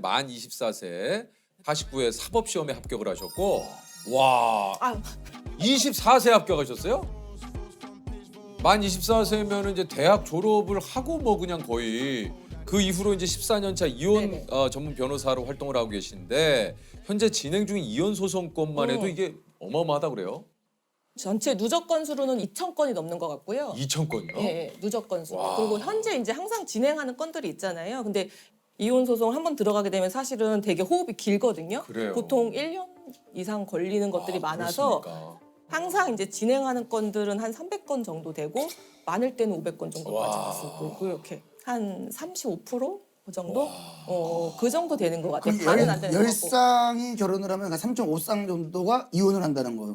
만 24세 49회 사법시험에 합격을 하셨고 와 아, 24세 합격하셨어요? 만 24세면 이제 대학 졸업을 하고 뭐 그냥 거의 그 이후로 이제 14년 차 이혼 네네. 전문 변호사로 활동을 하고 계신데 현재 진행 중인 이혼 소송건만 해도 이게 어마어마하다 그래요? 전체 누적 건수로는 2,000건이 넘는 것 같고요. 2,000건이요? 예, 예, 누적 건수. 와. 그리고 현재 이제 항상 진행하는 건들이 있잖아요. 근데 이혼 소송 한번 들어가게 되면 사실은 되게 호흡이 길거든요. 그래요. 보통 1년 이상 걸리는 것들이 많아서 그렇습니까? 항상 이제 진행하는 건들은 한 300건 정도 되고 많을 때는 500건 정도까지 와. 갔었고 그렇게 한 35%? 그 정도? 그 정도 되는 것 같아요. 그럼 다는 안 되는 것 같고. 10쌍이 결혼을 하면 3.5쌍 정도가 이혼을 한다는 거예요.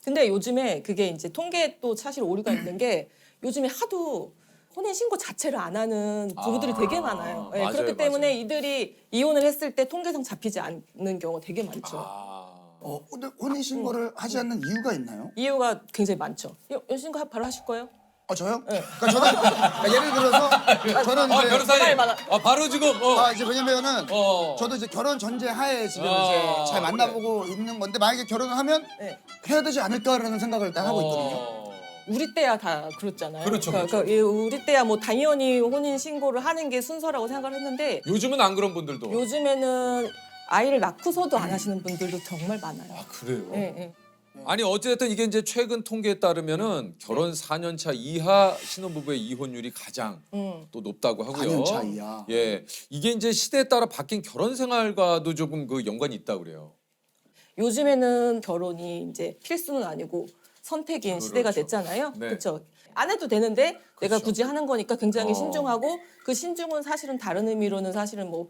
근데 요즘에 그게 이제 통계에 또 사실 오류가 있는 게 요즘에 하도 혼인 신고 자체를 안 하는 부부들이 되게 많아요. 예, 맞아요, 그렇기 때문에 맞아요. 이들이 이혼을 했을 때 통계상 잡히지 않는 경우가 되게 많죠. 근데 혼인 신고를 하지 않는 이유가 있나요? 이유가 굉장히 많죠. 신고 바로 하실 거예요? 저요? 그러니까 저는 예를 들어서 저는 이제 변호사님 말아. 바로 지금 이제 왜냐면은 저도 이제 결혼 전제 하에 지금 이제 잘 만나보고 있는 건데 만약에 결혼을 하면 네. 해야 되지 않을까라는 생각을 딱 하고 있거든요. 우리 때야 다 그렇잖아요. 그렇죠, 그러니까 우리 때야 뭐 당연히 혼인 신고를 하는 게 순서라고 생각을 했는데 요즘은 안 그런 분들도 요즘에는 아이를 낳고서도 안 하시는 분들도 정말 많아요. 그래요? 예, 예. 아니 어쨌든 이게 이제 최근 통계에 따르면은 결혼 4년 차 이하 신혼부부의 이혼율이 가장 또 높다고 하고요. 4년 차 이하. 예, 이게 이제 시대에 따라 바뀐 결혼 생활과도 조금 그 연관이 있다 그래요. 요즘에는 결혼이 이제 필수는 아니고 선택인 시대가 됐잖아요. 네. 그렇죠. 안 해도 되는데 내가 굳이 하는 거니까 굉장히 신중하고 그 신중은 사실은 다른 의미로는 사실은 뭐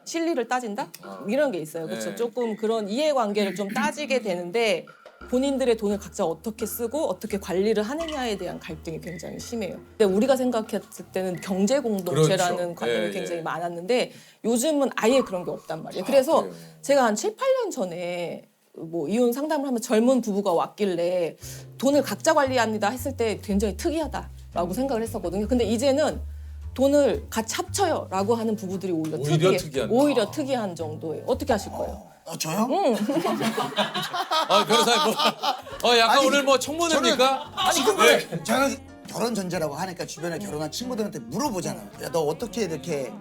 실리를 따진다? 이런 게 있어요. 그렇죠. 네. 조금 그런 이해관계를 좀 따지게 되는데 본인들의 돈을 각자 어떻게 쓰고 어떻게 관리를 하느냐에 대한 갈등이 굉장히 심해요. 근데 우리가 생각했을 때는 경제 공동체라는 그렇죠. 관념이 예, 굉장히 예. 많았는데 요즘은 아예 그런 게 없단 말이에요. 그래서 그래요? 제가 한 7, 8년 전에 뭐 이혼 상담을 하면 젊은 부부가 왔길래 돈을 각자 관리합니다 했을 때 굉장히 특이하다라고 생각을 했었거든요. 근데 이제는 돈을 같이 합쳐요라고 하는 부부들이 오히려 특이한. 오히려 특이한 정도예요. 어떻게 하실 거예요? 저요? 변호사님 약간 아니, 오늘 뭐 청문회입니까? 저는 결혼 전제라고 하니까 주변에 결혼한 친구들한테 물어보잖아요. 야, 너 어떻게 이렇게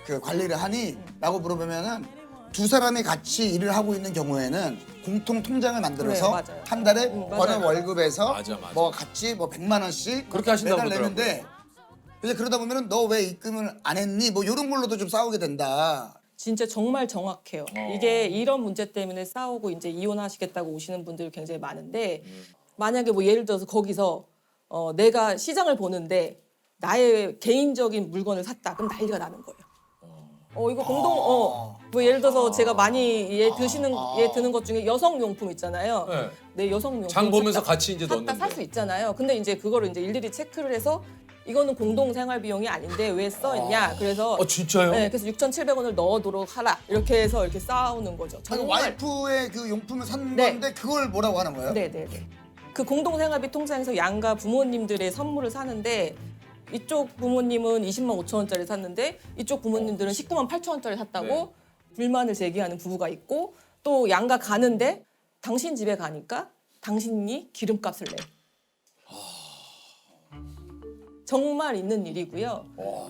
그 관리를 하니? 라고 물어보면은 두 사람이 같이 일을 하고 있는 경우에는 공통 통장을 만들어서 네, 맞아요. 한 달에 맞아요. 버는 월급에서 맞아. 뭐 같이 뭐 100만 원씩 그렇게 하신다고 매달 내는데 이제 그러다 보면은 너 왜 입금을 안 했니? 뭐 이런 걸로도 좀 싸우게 된다. 진짜 정말 정확해요. 이게 이런 문제 때문에 싸우고 이제 이혼하시겠다고 오시는 분들이 굉장히 많은데 만약에 뭐 예를 들어서 거기서 내가 시장을 보는데 나의 개인적인 물건을 샀다. 그럼 난리가 나는 거예요. 이거 뭐 예를 들어서 제가 많이 얘 드는 것 중에 여성용품 있잖아요. 네. 내 여성용품 장 보면서 샀다. 같이 이제 샀다 넣는데. 살 수 있잖아요. 근데 이제 그거를 이제 일일이 체크를 해서 이거는 공동 생활 비용이 아닌데 왜 써있냐. 그래서 진짜요? 네, 그래서 6,700원을 넣어도록 하라. 이렇게 해서 이렇게 싸우는 거죠. 아니, 정말. 와이프의 그 용품을 산 네. 건데 그걸 뭐라고 하는 거예요? 네네네. 그 공동생활비 통장에서 양가 부모님들의 선물을 사는데 이쪽 부모님은 20만 5천 원짜리 샀는데 이쪽 부모님들은 19만 8천 원짜리 샀다고 네. 불만을 제기하는 부부가 있고 또 양가 가는데 당신 집에 가니까 당신이 기름값을 내. 정말 있는 일이고요.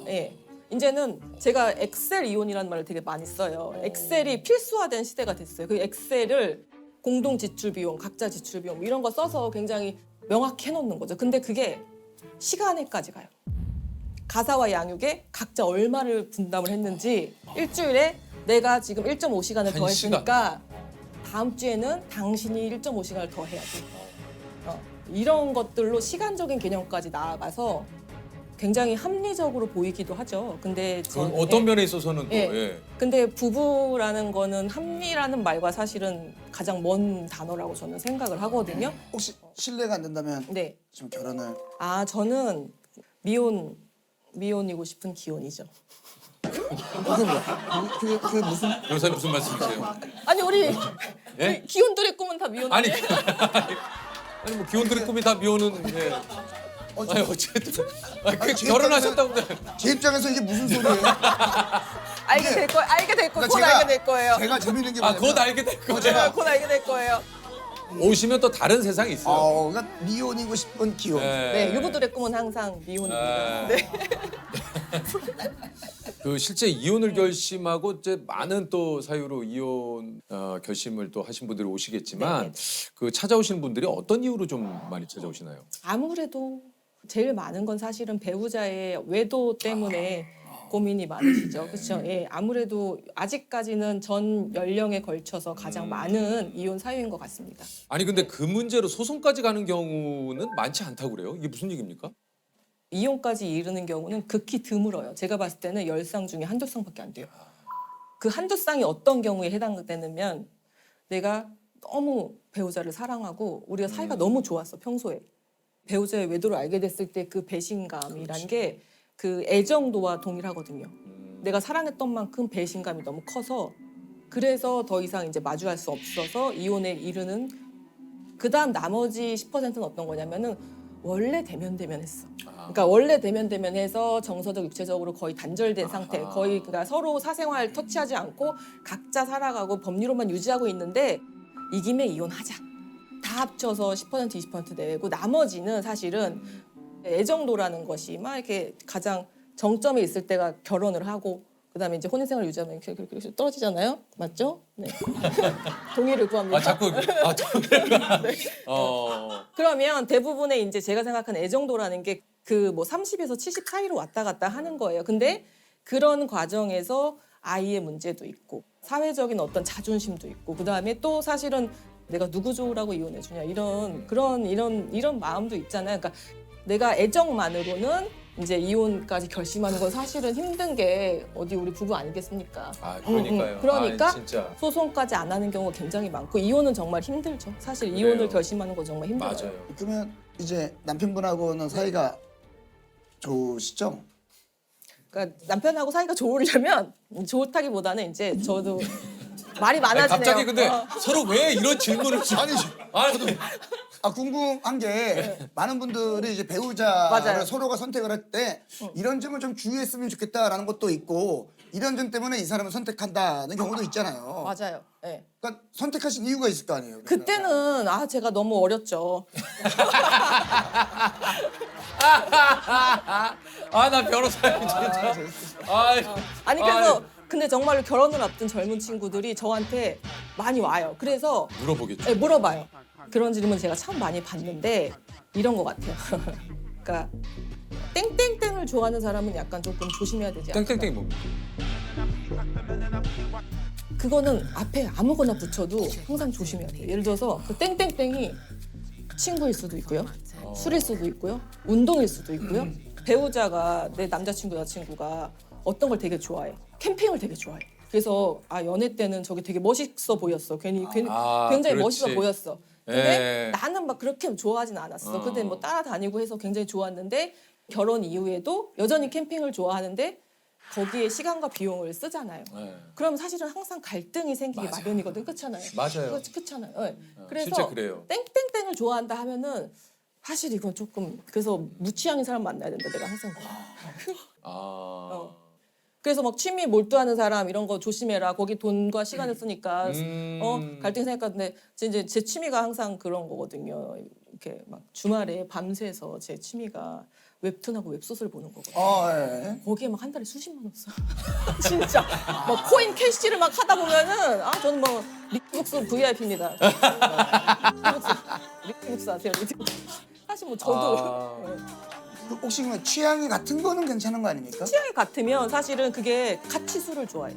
예. 이제는 제가 엑셀 이혼이라는 말을 되게 많이 써요. 엑셀이 필수화된 시대가 됐어요. 그 엑셀을 공동 지출 비용, 각자 지출 비용 이런 거 써서 굉장히 명확히 해놓는 거죠. 근데 그게 시간에까지 가요. 가사와 양육에 각자 얼마를 분담을 했는지 일주일에 내가 지금 1.5시간을 더 했으니까 다음 주에는 당신이 1.5시간을 더 해야 돼. 이런 것들로 시간적인 개념까지 나아가서 굉장히 합리적으로 보이기도 하죠. 근데 어떤 면에 있어서는 또 예. 근데 부부라는 거는 합리라는 말과 사실은 가장 먼 단어라고 저는 생각을 하거든요. 혹시 실례가 안 된다면 네. 지금 결혼을 저는 미혼이고 싶은 기혼이죠. 그게 뭐야? 그게 무슨 변호사님 무슨 말씀이세요? 아니 우리 예? 기혼들의 꿈은 다 미혼 아니 아니에요? 아니 뭐 기혼들의 꿈이 다 미혼은 아니 어쨌든 제 결혼하셨다고. 제 입장에서 이게 무슨 소리예요? 알게 될 거예요. 알게 될 거예요. 곧 그러니까 알게 될 거예요. 제가 재밌는 게 아, 뭐냐면 곧 알게 될 거예요. 제가 곧 알게 될 거예요. 오시면 또 다른 세상이 있어요. 그러니까 미혼이고 싶은 기혼. 네, 유부들의 꿈은 항상 미혼입니다. 네. 그 실제 이혼을 결심하고 이제 많은 또 사유로 이혼 결심을 또 하신 분들이 오시겠지만 그 찾아오시는 분들이 어떤 이유로 좀 많이 찾아오시나요? 아무래도 제일 많은 건 사실은 배우자의 외도 때문에 고민이 많으시죠. 그렇죠? 예, 아무래도 아직까지는 전 연령에 걸쳐서 가장 많은 이혼 사유인 것 같습니다. 아니 근데 그 문제로 소송까지 가는 경우는 많지 않다고 그래요? 이게 무슨 얘기입니까? 이혼까지 이르는 경우는 극히 드물어요. 제가 봤을 때는 10쌍 중에 한두 쌍밖에 안 돼요. 그 한두 쌍이 어떤 경우에 해당되냐면 내가 너무 배우자를 사랑하고 우리가 사이가 너무 좋았어, 평소에. 배우자의 외도를 알게 됐을 때 그 배신감이란 게 그 애정도와 동일하거든요. 내가 사랑했던 만큼 배신감이 너무 커서 그래서 더 이상 이제 마주할 수 없어서 이혼에 이르는 그다음 나머지 10%는 어떤 거냐면은 원래 대면대면했어. 그러니까 원래 대면대면해서 정서적 육체적으로 거의 단절된 상태. 거의 그러니까 서로 사생활 터치하지 않고 각자 살아가고 법리로만 유지하고 있는데 이 김에 이혼하자. 다 합쳐서 10% 20% 내고 나머지는 사실은 애정도라는 것이 막 이렇게 가장 정점에 있을 때가 결혼을 하고 그다음에 이제 혼인생활 유지하면 이렇게 떨어지잖아요, 맞죠? 네. 동의를 구합니다. 아 자꾸 그러면 대부분의 이제 제가 생각하는 애정도라는 게 그 뭐 30에서 70 사이로 왔다 갔다 하는 거예요. 근데 그런 과정에서 아이의 문제도 있고 사회적인 어떤 자존심도 있고 그다음에 또 사실은 내가 누구 좋으라고 이혼해 주냐 이런 마음도 있잖아요. 그러니까 내가 애정만으로는 이제 이혼까지 결심하는 건 사실은 힘든 게 어디 우리 부부 아니겠습니까? 아 그러니까요. 그러니까 아, 진짜 소송까지 안 하는 경우가 굉장히 많고 이혼은 정말 힘들죠. 사실 그래요. 이혼을 결심하는 건 정말 힘들어요. 맞아요. 그러면 이제 남편분하고는 사이가 좋으시죠? 그러니까 남편하고 사이가 좋으려면 좋다기보다는 이제 저도 말이 많아지네요. 갑자기 근데 서로 왜 이런 질문을 아니 궁금한 게 많은 분들이 이제 배우자를 맞아요. 서로가 선택을 할 때 이런 점을 좀 주의했으면 좋겠다라는 것도 있고 이런 점 때문에 이 사람을 선택한다는 경우도 있잖아요. 맞아요. 네. 그러니까 선택하신 이유가 있을 거 아니에요. 그러면. 그때는 제가 너무 어렸죠. 아 나 변호사님 진짜. 아니 그래서 근데 정말로 결혼을 앞둔 젊은 친구들이 저한테 많이 와요. 그래서 물어보겠죠. 네, 물어봐요. 그런 질문 제가 참 많이 받는데 이런 것 같아요. 그러니까 땡땡땡을 좋아하는 사람은 약간 조금 조심해야 되지 않을까? 땡땡땡이 뭡니까? 그거는 앞에 아무거나 붙여도 항상 조심해야 돼요. 예를 들어서 그 땡땡땡이 친구일 수도 있고요. 술일 수도 있고요. 운동일 수도 있고요. 배우자가 내 남자친구 여자친구가 어떤 걸 되게 좋아해. 캠핑을 되게 좋아해. 그래서 연애 때는 저게 되게 멋있어 보였어. 굉장히 그렇지. 멋있어 보였어. 근데 예. 나는 막 그렇게 좋아하진 않았어. 근데 뭐 따라다니고 해서 굉장히 좋았는데 결혼 이후에도 여전히 캠핑을 좋아하는데 거기에 시간과 비용을 쓰잖아요. 네. 그럼 사실은 항상 갈등이 생기기 맞아요. 마련이거든. 그렇잖아요. 맞아요. 그렇잖아요. 네. 그래서 실제 그래요. 땡땡땡을 좋아한다 하면은 사실 이건 조금 그래서 무취향인 사람 만나야 된다. 내가 항상 그래. 그래서 막 취미 몰두하는 사람 이런 거 조심해라. 거기 돈과 시간을 쓰니까 갈등이 생겼는데 이제 제 취미가 항상 그런 거거든요. 이렇게 막 주말에 밤새서 제 취미가 웹툰하고 웹소설 보는 거거든요. 예. 거기에 막 한 달에 수십만 원 써. 진짜. 막 코인 캐시를 막 하다 보면은 저는 뭐 리트북스 VIP입니다. 리트북스 아세요? 리트북스. 사실 뭐 저도 혹시 그러면 취향이 같은 거는 괜찮은 거 아닙니까? 취향이 같으면 사실은 그게 같이 술을 좋아해.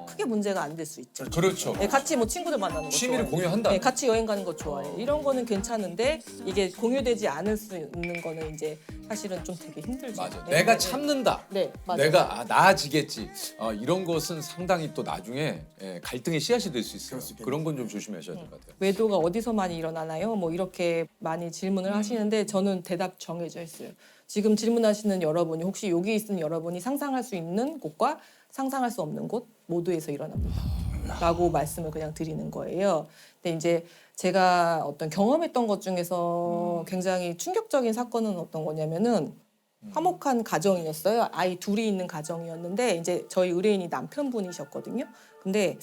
크게 문제가 안 될 수 있죠. 그렇죠. 네, 같이 뭐 친구들 만나는 거 취미를 좋아해. 공유한다. 네, 같이 여행 가는 거 좋아해. 이런 거는 괜찮은데 이게 공유되지 않을 수 있는 거는 이제 사실은 좀 되게 힘들죠. 맞아. 네, 내가 네. 참는다. 네, 맞아요. 내가 나아지겠지. 이런 것은 상당히 또 나중에 갈등의 씨앗이 될 수 있어요. 그런 건 좀 조심하셔야 될 것 같아요. 외도가 어디서 많이 일어나나요? 뭐 이렇게 많이 질문을 하시는데 저는 대답 정해져 있어요. 지금 질문하시는 여러분이 혹시 여기 있는 여러분이 상상할 수 있는 곳과 상상할 수 없는 곳 모두에서 일어납니다. 라고 말씀을 그냥 드리는 거예요. 근데 이제 제가 어떤 경험했던 것 중에서 굉장히 충격적인 사건은 어떤 거냐면은 화목한 가정이었어요. 아이 둘이 있는 가정이었는데 이제 저희 의뢰인이 남편분이셨거든요. 근데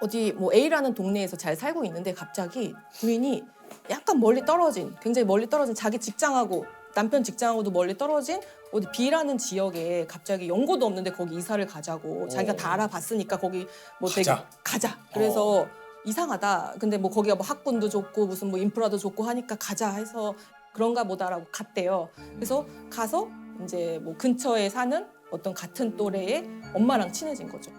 어디 뭐 A라는 동네에서 잘 살고 있는데 갑자기 부인이 약간 멀리 떨어진, 굉장히 멀리 떨어진 자기 직장하고 남편 직장하고도 멀리 떨어진 어디 B라는 지역에 갑자기 연고도 없는데 거기 이사를 가자고 자기가 다 알아봤으니까 거기 뭐 되게 가자. 그래서 이상하다. 근데 뭐 거기가 뭐 학군도 좋고 무슨 뭐 인프라도 좋고 하니까 가자 해서 그런가 보다라고 갔대요. 그래서 가서 이제 뭐 근처에 사는 어떤 같은 또래의 엄마랑 친해진 거죠.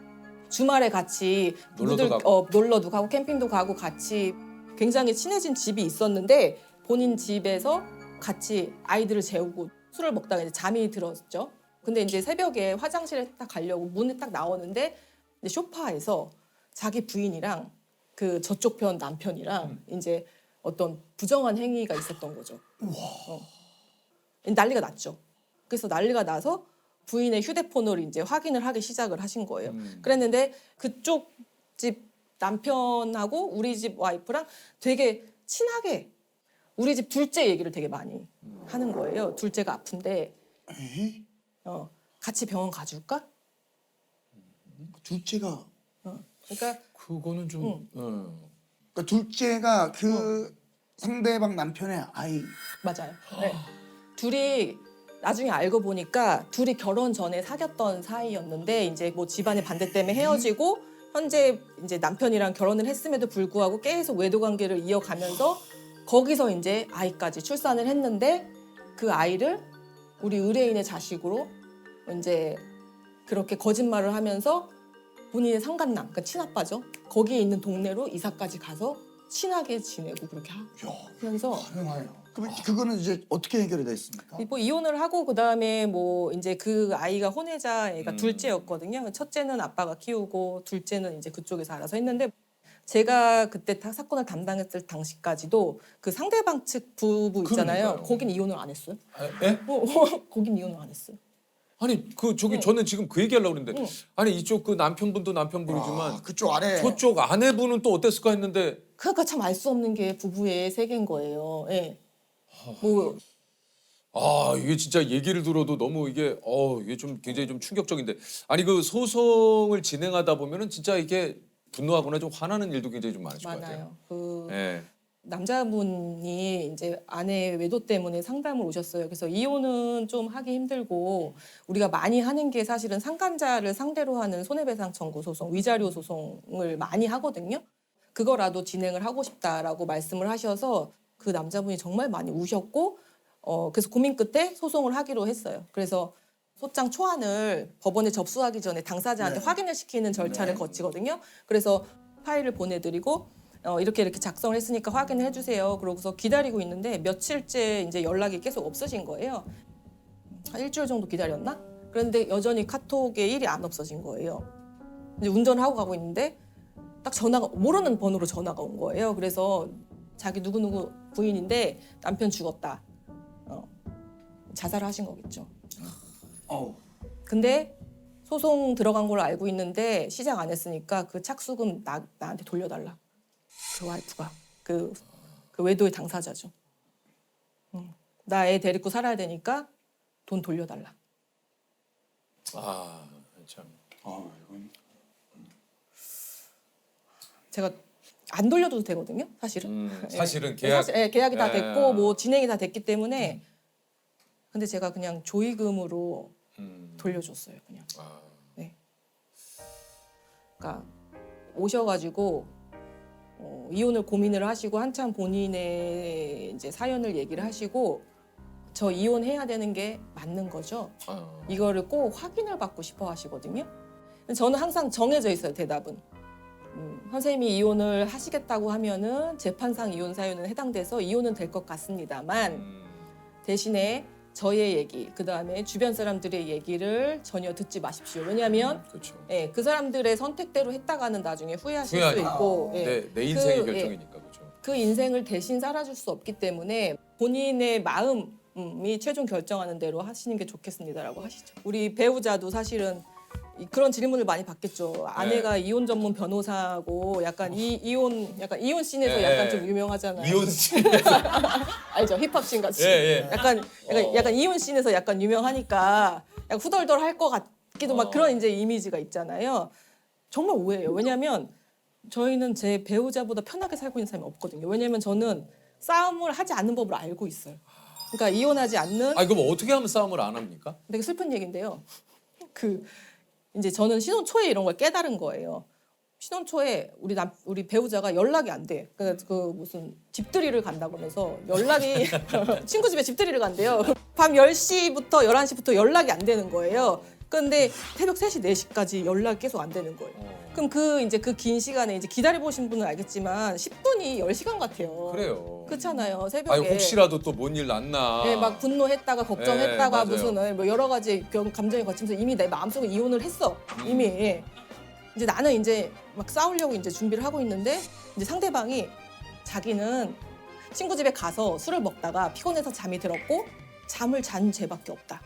주말에 같이 놀러도 가고 캠핑도 가고 같이 굉장히 친해진 집이 있었는데 본인 집에서 같이 아이들을 재우고 술을 먹다가 이제 잠이 들었죠. 근데 이제 새벽에 화장실에 딱 가려고 문에 딱 나오는데 이제 소파에서 자기 부인이랑 그 저쪽 편 남편이랑 이제 어떤 부정한 행위가 있었던 거죠. 난리가 났죠. 그래서 난리가 나서 부인의 휴대폰을 이제 확인을 하기 시작을 하신 거예요. 그랬는데 그쪽 집 남편하고 우리 집 와이프랑 되게 친하게 우리 집 둘째 얘기를 되게 많이 하는 거예요. 둘째가 아픈데 에이? 같이 병원 가줄까? 둘째가 그러니까 그거는 좀 그러니까 둘째가 그 상대방 남편의 아이. 맞아요. 네. 둘이 나중에 알고 보니까 둘이 결혼 전에 사귀었던 사이였는데 이제 뭐 집안의 반대 때문에 헤어지고 현재 이제 남편이랑 결혼을 했음에도 불구하고 계속 외도 관계를 이어가면서 거기서 이제 아이까지 출산을 했는데 그 아이를 우리 의뢰인의 자식으로 이제 그렇게 거짓말을 하면서 본인의 상간남, 그러니까 친아빠죠. 거기에 있는 동네로 이사까지 가서 친하게 지내고 그렇게 하면서 가능해요. 그럼 그거는 이제 어떻게 해결이 됐습니까? 뭐 이혼을 하고 그다음에 뭐 이제 그 아이가 혼외자 애가 둘째였거든요. 첫째는 아빠가 키우고 둘째는 이제 그쪽에서 알아서 했는데 제가 그때 사건을 담당했을 당시까지도 그 상대방 측 부부 있잖아요. 그러니까요. 거긴 이혼을 안 했어요. 예? 거긴 이혼을 안 했어요. 아니 그 저기 저는 지금 그 얘기하려고 그랬는데 아니 이쪽 그 남편분도 남편분이지만 그쪽 아래. 저쪽 아내분은 또 어땠을까 했는데 그러니까 참 알 수 없는 게 부부의 세계인 거예요. 예. 뭐 이게 진짜 얘기를 들어도 너무 이게 좀 굉장히 좀 충격적인데 아니 그 소송을 진행하다 보면은 진짜 이게 분노하거나 좀 화나는 일도 굉장히 좀 많으실 것 같아요. 많아요. 그 예. 남자분이 이제 아내 외도 때문에 상담을 오셨어요. 그래서 이혼은 좀 하기 힘들고 우리가 많이 하는 게 사실은 상간자를 상대로 하는 손해배상 청구 소송, 위자료 소송을 많이 하거든요. 그거라도 진행을 하고 싶다라고 말씀을 하셔서 그 남자분이 정말 많이 우셨고 그래서 고민 끝에 소송을 하기로 했어요. 그래서 소장 초안을 법원에 접수하기 전에 당사자한테 확인을 시키는 절차를 거치거든요. 그래서 파일을 보내드리고 이렇게 작성을 했으니까 확인을 해주세요. 그러고서 기다리고 있는데 며칠째 이제 연락이 계속 없으신 거예요. 한 일주일 정도 기다렸나? 그런데 여전히 카톡에 일이 안 없어진 거예요. 이제 운전을 하고 가고 있는데 딱 전화가 모르는 번호로 전화가 온 거예요. 그래서 자기 누구누구 부인인데 남편 죽었다. 자살을 하신 거겠죠. 근데 소송 들어간 걸 알고 있는데 시작 안 했으니까 그 착수금 나한테 돌려달라. 그 와이프가 그 외도의 당사자죠. 나 애 데리고 살아야 되니까 돈 돌려달라. 참. 이건 제가 안 돌려도 되거든요, 사실은. 사실은 예, 계약이 다 예. 됐고 뭐 진행이 다 됐기 때문에 근데 제가 그냥 조의금으로 돌려줬어요, 그냥. 네. 그러니까 오셔가지고 이혼을 고민을 하시고 한참 본인의 이제 사연을 얘기를 하시고 저 이혼해야 되는 게 맞는 거죠. 이거를 꼭 확인을 받고 싶어 하시거든요. 저는 항상 정해져 있어요, 대답은. 선생님이 이혼을 하시겠다고 하면은 재판상 이혼 사유는 해당돼서 이혼은 될 것 같습니다만 대신에 저의 얘기, 그 다음에 주변 사람들의 얘기를 전혀 듣지 마십시오. 왜냐하면 그렇죠. 그 사람들의 선택대로 했다가는 나중에 후회하실 수 있고 내 인생의 결정이니까 그렇죠. 그 인생을 대신 살아줄 수 없기 때문에 본인의 마음이 최종 결정하는 대로 하시는 게 좋겠습니다라고 하시죠. 우리 배우자도 사실은 그런 질문을 많이 받겠죠. 아내가 네. 이혼 전문 변호사고 약간 이혼 씬에서 네. 약간 좀 유명하잖아요. 이혼 씨. 알죠? 힙합씬 같이. 예, 예. 약간 이혼 씬에서 약간 유명하니까 약간 후덜덜 할 것 같기도 막 그런 이제 이미지가 있잖아요. 정말 오해예요. 왜냐하면 저희는 제 배우자보다 편하게 살고 있는 사람이 없거든요. 왜냐하면 저는 싸움을 하지 않는 법을 알고 있어요. 그러니까 이혼하지 않는 아 그럼 어떻게 하면 싸움을 안 합니까? 되게 슬픈 얘기인데요. 이제 저는 신혼 초에 이런 걸 깨달은 거예요. 신혼 초에 우리 배우자가 연락이 안 돼. 그러니까 그 무슨 집들이를 간다고 하면서 연락이 친구 집에 집들이를 간대요. 밤 10시부터 11시부터 연락이 안 되는 거예요. 근데 새벽 3시, 4시까지 연락이 계속 안 되는 거예요. 그럼 그 긴 시간에 이제 기다려 보신 분은 알겠지만 10분이 10시간 같아요. 그래요. 그렇잖아요. 새벽에. 아니 혹시라도 또 뭔 일 났나. 네, 막 분노했다가 걱정했다가 네, 무슨 뭐 여러 가지 감정이 거치면서 이미 내 마음속에 이혼을 했어. 이미. 이제 나는 이제 막 싸우려고 이제 준비를 하고 있는데 이제 상대방이 자기는 친구 집에 가서 술을 먹다가 피곤해서 잠이 들었고 잠을 잔 죄밖에 없다.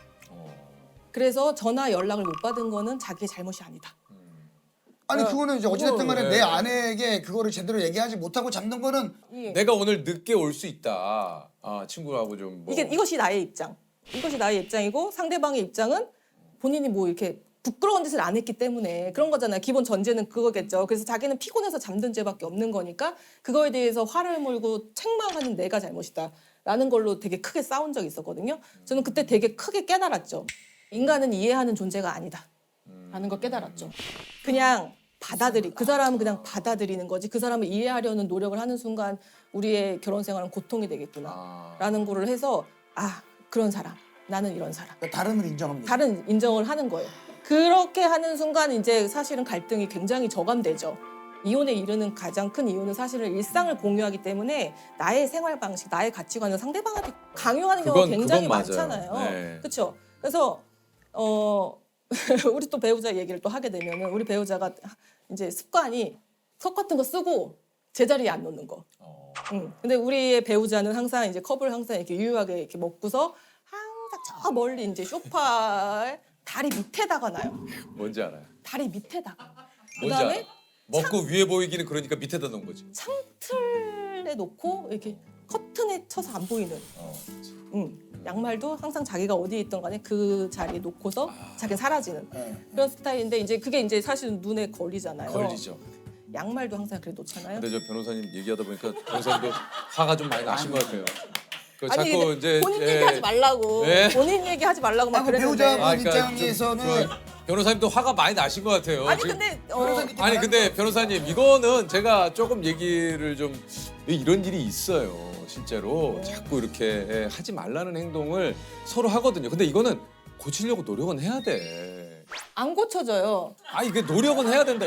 그래서 전화 연락을 못 받은 거는 자기의 잘못이 아니다. 아니 그거는 이제 어찌됐든 간에 네. 내 아내에게 그거를 제대로 얘기하지 못하고 잡는 거는 내가 오늘 늦게 올 수 있다. 아 친구하고 좀 뭐. 이것이 나의 입장. 이것이 나의 입장이고 상대방의 입장은 본인이 뭐 이렇게 부끄러운 짓을 안 했기 때문에 그런 거잖아요. 기본 전제는 그거겠죠. 그래서 자기는 피곤해서 잠든 죄밖에 없는 거니까 그거에 대해서 화를 물고 책망하는 내가 잘못이다. 라는 걸로 되게 크게 싸운 적이 있었거든요. 저는 그때 되게 크게 깨달았죠. 인간은 이해하는 존재가 아니다. 라는 걸 깨달았죠. 그냥 그 사람은 그냥 받아들이는 거지. 그 사람을 이해하려는 노력을 하는 순간 우리의 결혼 생활은 고통이 되겠구나. 라는 거를 해서 그런 사람. 나는 이런 사람. 그러니까 다름을 인정합니다. 다른 인정을 하는 거예요. 그렇게 하는 순간 이제 사실은 갈등이 굉장히 저감되죠. 이혼에 이르는 가장 큰 이유는 사실은 일상을 공유하기 때문에 나의 생활 방식, 나의 가치관을 상대방한테 강요하는 경우가 굉장히 그건 맞아요. 많잖아요. 네. 그렇죠? 그래서 우리 또 배우자 얘기를 또 하게 되면은 우리 배우자가 이제 습관이 석 같은 거 쓰고 제자리에 안 놓는 거. 근데 우리의 배우자는 항상 이제 컵을 항상 이렇게 유유하게 이렇게 먹고서 항상 저 멀리 이제 소파에 다리 밑에다가 놔요. 뭔지 알아요. 다리 밑에다가. 뭔지 그다음에 알아. 먹고 위에 보이기는 그러니까 밑에다 놓은 거지. 창틀에 놓고 이렇게 커튼에 쳐서 안 보이는. 양말도 항상 자기가 어디에 있던 간에 그 자리에 놓고서 자기는 사라지는 그런 스타일인데 이제 그게 이제 사실은 눈에 걸리잖아요. 걸리죠. 양말도 항상 그래 놓잖아요. 근데 저 변호사님 얘기하다 보니까 변호사님도 화가 좀 많이 나신 것 같아요. 그 아니 자꾸 근데 이제 본인 얘기하지 말라고. 예. 본인 얘기하지 말라고 막 그 그랬는데. 배우자 좀 입장에서는 변호사님도 화가 많이 나신 것 같아요. 아니 지금. 근데 아니 근데 변호사님 이거는 제가 조금 얘기를 좀 왜 이런 일이 있어요 실제로 자꾸 이렇게 하지 말라는 행동을 서로 하거든요. 근데 이거는 고치려고 노력은 해야 돼. 안 고쳐져요. 아니 이게 노력은 해야 된다.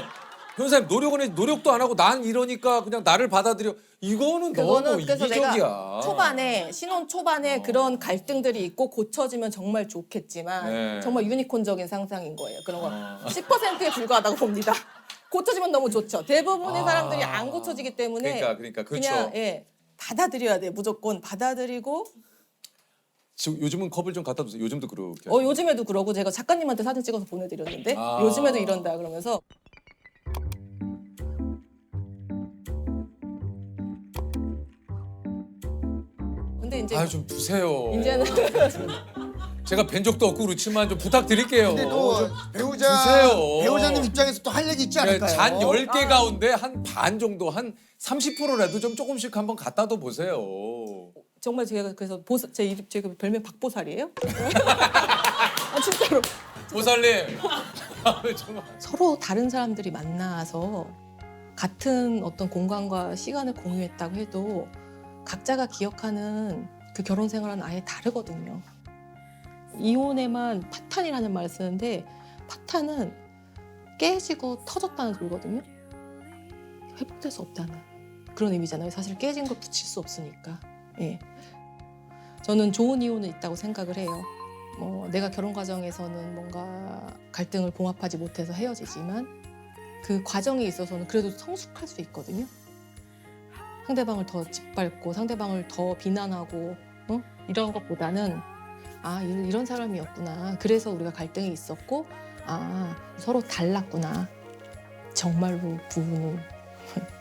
변호사님 노력도 안 하고 난 이러니까 그냥 나를 받아들여. 이거는 너무 그래서 이기적이야. 내가 신혼 초반에 그런 갈등들이 있고 고쳐지면 정말 좋겠지만 네. 정말 유니콘적인 상상인 거예요. 그런 거 10%에 불과하다고 봅니다. 고쳐지면 너무 좋죠. 대부분의 사람들이 안 고쳐지기 때문에 그러니까 그렇죠. 그냥 받아들여야 돼. 무조건 받아들이고 지금 요즘은 컵을 좀 갖다 주세요. 요즘도 그렇게. 요즘에도 그러고 제가 작가님한테 사진 찍어서 보내드렸는데 요즘에도 이런다 그러면서 근데 이제 좀 두세요. 이제는 제가 뵌 적도 없고 그렇지만 좀 부탁드릴게요. 근데 또 주세요. 배우자님 입장에서 또 할 얘기 있지 않을까요? 잔 10개 가운데 한 반 정도 한 30%라도 좀 조금씩 한번 갖다도 보세요. 정말 제가 그래서 제 별명 박보살이에요? 진짜로. 보살님. 정말. 서로 다른 사람들이 만나서 같은 어떤 공간과 시간을 공유했다고 해도 각자가 기억하는 그 결혼 생활은 아예 다르거든요. 이혼에만 파탄이라는 말을 쓰는데 파탄은 깨지고 터졌다는 소리거든요. 회복될 수 없다는 그런 의미잖아요. 사실 깨진 걸 붙일 수 없으니까. 예. 저는 좋은 이혼은 있다고 생각을 해요. 내가 결혼 과정에서는 뭔가 갈등을 봉합하지 못해서 헤어지지만 그 과정에 있어서는 그래도 성숙할 수 있거든요. 상대방을 더 짓밟고 상대방을 더 비난하고 이런 것보다는 이런 사람이었구나. 그래서 우리가 갈등이 있었고 아, 서로 달랐구나. 정말로 부부는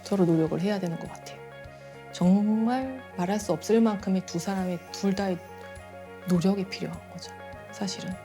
서로 노력을 해야 되는 것 같아요. 정말 말할 수 없을 만큼의 두 사람의 둘 다의 노력이 필요한 거죠, 사실은.